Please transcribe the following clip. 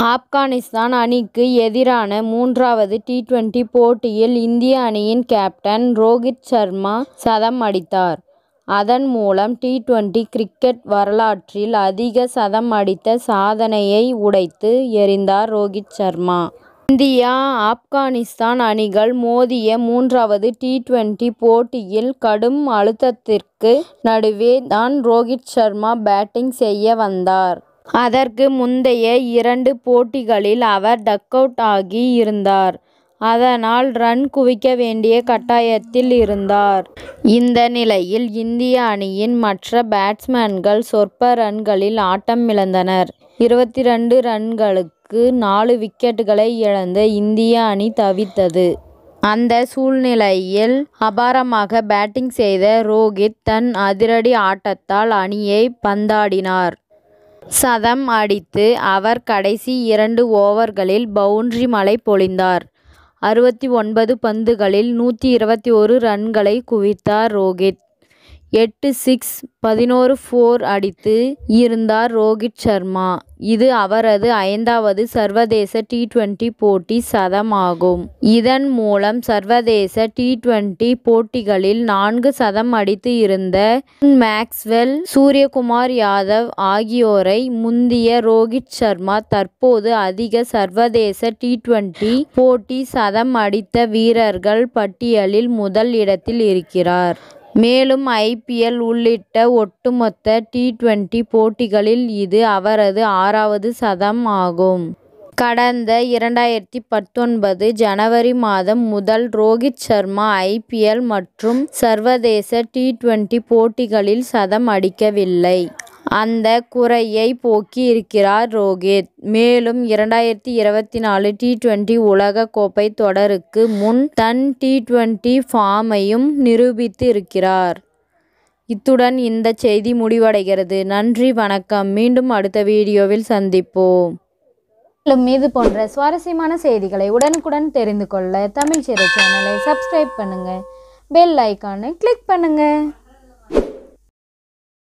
ஆப்கானிஸ்தான் அணிக்கு எதிரான மூன்றாவது டி20 போட்டியில் இந்திய அணியின் கேப்டன் ரோஹித் சர்மா சதம் அடித்தார். அதன் மூலம் டி20 கிரிக்கெட் வரலாற்றில் அதிக சதம் அடித்த சாதனையை உடைத்து எறிந்தார் ரோஹித் சர்மா. இந்தியா ஆப்கானிஸ்தான் அணிகள் மோதிய மூன்றாவது டி20 போட்டியில் கடும் அழுத்தத்திற்கு நடுவே தான் ரோஹித் சர்மா பேட்டிங் செய்ய வந்தார். அதற்கு முந்தைய 2 போட்டிகளில் அவர் டக் அவுட் ஆகி இருந்தார். அதனால் ரன் குவிக்க வேண்டிய கட்டாயத்தில் இருந்தார். இந்த நிலையில் இந்திய அணியின் மற்ற பேட்ஸ்மேன்கள் சொற்ப ரன்களில் ஆட்டமிழந்தனர். 22 ரன்களுக்கு 4 விக்கெட்டுகளை இழந்த இந்திய அணி தவித்தது. அந்த சூழ்நிலையில் அபாரமாக பேட்டிங் செய்த ரோஹித் தன் அதிரடி ஆட்டத்தால் அணியை பந்தாடினார். சதம் அடித்து அவர் கடைசி 2 ஓவர்களில் பவுண்டரி மழை பொழிந்தார். 69 பந்துகளில் 121 ரன்களை குவித்தார் ரோஹித். 8 சிக்ஸ் 11 4 அடித்து இருந்தார் ரோஹித் சர்மா. இது அவரது 5வது சர்வதேச டி20 போட்டி சதம் ஆகும். இதன் மூலம் சர்வதேச டி20 போட்டிகளில் 4 சதம் அடித்து இருந்த மேக்ஸ்வெல், சூரியகுமார் யாதவ் ஆகியோரை முந்திய ரோஹித் சர்மா தற்போது அதிக சர்வதேச டி20 போட்டி சதம் அடித்த வீரர்கள் பட்டியலில் முதல் இடத்தில் இருக்கிறார். மேலும் IPL உள்ளிட்ட ஒட்டுமொத்த டி20 போட்டிகளில் இது அவரது 6வது சதம் ஆகும். கடந்த 2019 ஜனவரி மாதம் முதல் ரோஹித் சர்மா IPL மற்றும் சர்வதேச டி20 போட்டிகளில் சதம் அடிக்கவில்லை. அந்த குறையை போக்கி இருக்கிறார் ரோஹித். மேலும் 2024 டி20 உலக கோப்பை தொடருக்கு முன் தன் டி20 ஃபார்மையும் நிரூபித்து இருக்கிறார். இத்துடன் இந்த செய்தி முடிவடைகிறது. நன்றி, வணக்கம். மீண்டும் அடுத்த வீடியோவில் சந்திப்போம். மேலும் இது போன்ற சுவாரஸ்யமான செய்திகளை உடனுக்குடன் தெரிந்து கொள்ள தமிழ் சிறை சேனலை சப்ஸ்கிரைப் பண்ணுங்க. பெல் ஐகானை கிளிக் பண்ணுங்க.